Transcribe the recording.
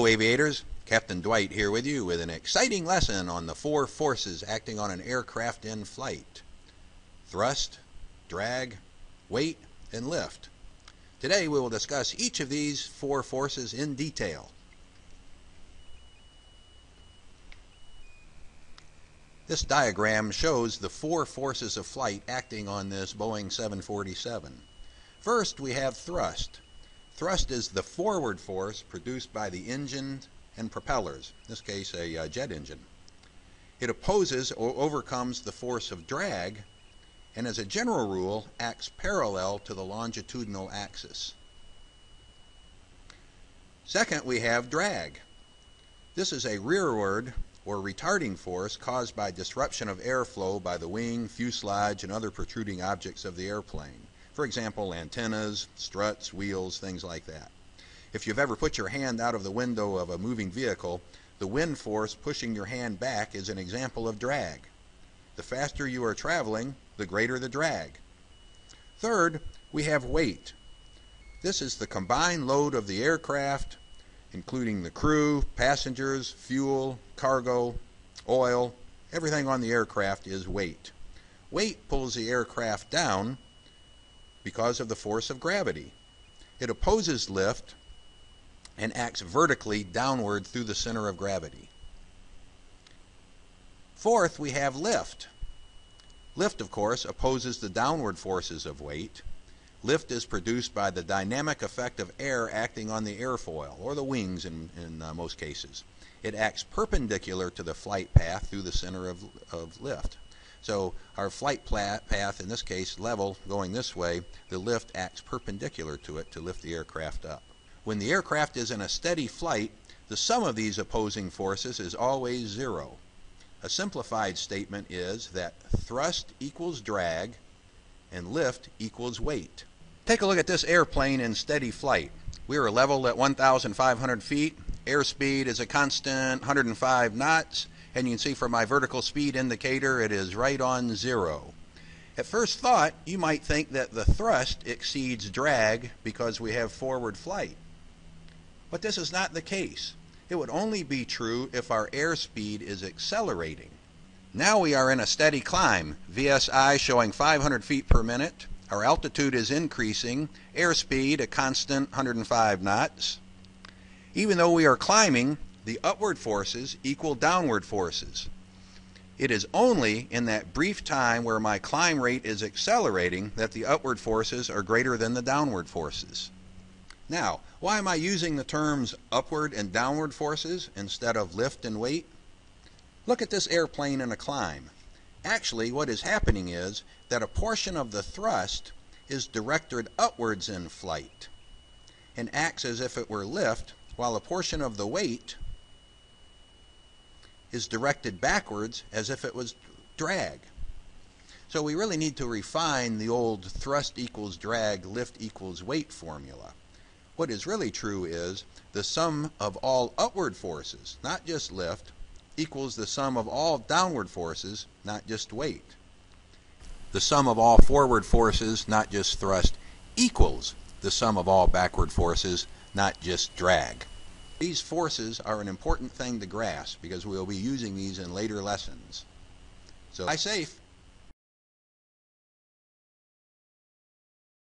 Hello aviators, Captain Dwight here with you with an exciting lesson on the four forces acting on an aircraft in flight: thrust, drag, weight, and lift. Today we will discuss each of these four forces in detail. This diagram shows the four forces of flight acting on this Boeing 747. First, we have thrust. Thrust is the forward force produced by the engine and propellers, in this case a jet engine. It opposes or overcomes the force of drag, and as a general rule acts parallel to the longitudinal axis. Second, we have drag. This is a rearward or retarding force caused by disruption of airflow by the wing, fuselage, and other protruding objects of the airplane. For example, antennas, struts, wheels, things like that. If you've ever put your hand out of the window of a moving vehicle, the wind force pushing your hand back is an example of drag. The faster you are traveling, the greater the drag. Third, we have weight. This is the combined load of the aircraft, including the crew, passengers, fuel, cargo, oil. Everything on the aircraft is weight. Weight pulls the aircraft down because of the force of gravity. It opposes lift and acts vertically downward through the center of gravity. Fourth, we have lift. Lift, of course, opposes the downward forces of weight. Lift is produced by the dynamic effect of air acting on the airfoil, or the wings in most cases. It acts perpendicular to the flight path through the center of lift. So our flight path, in this case level, going this way, the lift acts perpendicular to it to lift the aircraft up. When the aircraft is in a steady flight, the sum of these opposing forces is always zero. A simplified statement is that thrust equals drag and lift equals weight. Take a look at this airplane in steady flight. We are level at 1,500 feet. Airspeed is a constant 105 knots. And you can see from my vertical speed indicator it is right on zero. At first thought, you might think that the thrust exceeds drag because we have forward flight. But this is not the case. It would only be true if our airspeed is accelerating. Now we are in a steady climb, VSI showing 500 feet per minute. Our altitude is increasing, airspeed a constant 105 knots. Even though we are climbing, the upward forces equal downward forces. It is only in that brief time where my climb rate is accelerating that the upward forces are greater than the downward forces. Now, why am I using the terms upward and downward forces instead of lift and weight? Look at this airplane in a climb. Actually, what is happening is that a portion of the thrust is directed upwards in flight and acts as if it were lift, while a portion of the weight is directed backwards as if it was drag. So we really need to refine the old thrust equals drag, lift equals weight formula. What is really true is the sum of all upward forces, not just lift, equals the sum of all downward forces, not just weight. The sum of all forward forces, not just thrust, equals the sum of all backward forces, not just drag. These forces are an important thing to grasp because we will be using these in later lessons. So fly safe.